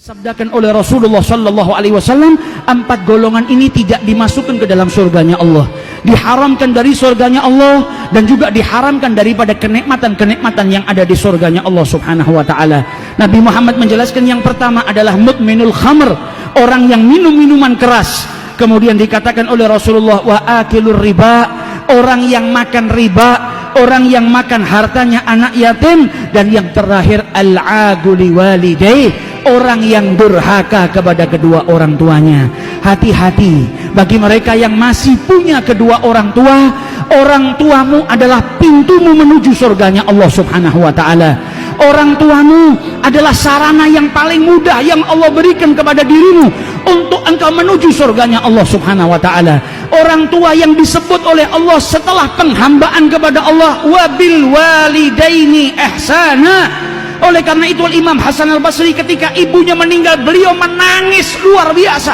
Sabdakan oleh Rasulullah Sallallahu Alaihi Wasallam, 4 golongan ini tidak dimasukkan ke dalam surganya Allah, diharamkan dari surganya Allah, dan juga diharamkan daripada kenikmatan-kenikmatan yang ada di surganya Allah Subhanahu Wa Taala. Nabi Muhammad menjelaskan yang pertama adalah mudminul khamr, orang yang minum minuman keras. Kemudian dikatakan oleh Rasulullah, wa akilur riba, orang yang makan riba, orang yang makan hartanya anak yatim, dan yang terakhir al-aguli walidai, orang yang durhaka kepada kedua orang tuanya. Hati-hati bagi mereka yang masih punya kedua orang tua. Orang tuamu adalah pintumu menuju surganya Allah Subhanahu Wa Taala. Orang tuamu adalah sarana yang paling mudah yang Allah berikan kepada dirimu untuk engkau menuju surganya Allah Subhanahu Wa Taala. Orang tua yang disebut oleh Allah setelah penghambaan kepada Allah, wabil walidaini ihsana. Oleh karena itu Imam Hasan Al-Basri ketika ibunya meninggal, beliau menangis luar biasa.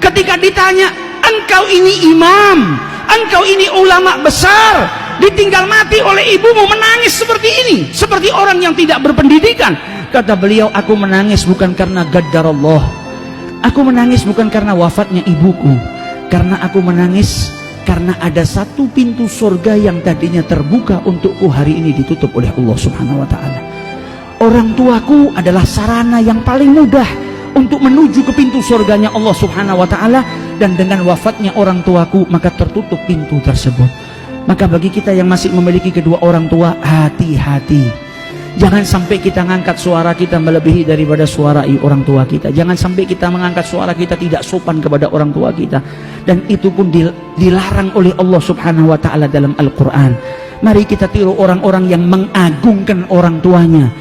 Ketika ditanya, engkau ini imam, engkau ini ulama besar, ditinggal mati oleh ibumu, menangis seperti ini, seperti orang yang tidak berpendidikan. Kata beliau, aku menangis bukan karena gaddarallah, aku menangis bukan karena wafatnya ibuku, karena aku menangis karena ada satu pintu surga yang tadinya terbuka untukku, hari ini ditutup oleh Allah Subhanahu Wa Taala. Orang tuaku adalah sarana yang paling mudah untuk menuju ke pintu surganya Allah Subhanahu Wa Taala, dan dengan wafatnya orang tuaku maka tertutup pintu tersebut. Maka bagi kita yang masih memiliki kedua orang tua, hati-hati. Jangan sampai kita mengangkat suara kita melebihi daripada suara orang tua kita. Jangan sampai kita mengangkat suara kita tidak sopan kepada orang tua kita. Dan itu pun dilarang oleh Allah Subhanahu Wa Taala dalam Al-Quran. Mari kita tiru orang-orang yang mengagungkan orang tuanya,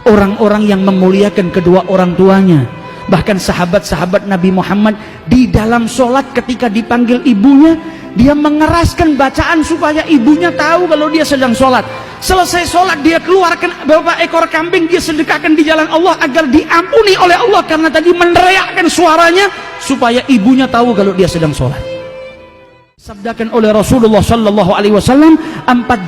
orang-orang yang memuliakan kedua orang tuanya. Bahkan sahabat-sahabat Nabi Muhammad di dalam sholat ketika dipanggil ibunya, dia mengeraskan bacaan supaya ibunya tahu kalau dia sedang sholat. Selesai sholat dia keluarkan beberapa ekor kambing, dia sedekahkan di jalan Allah agar diampuni oleh Allah, karena tadi meneriakkan suaranya supaya ibunya tahu kalau dia sedang sholat. Sabdakan oleh Rasulullah Sallallahu Alaihi Wasallam, 4 golongan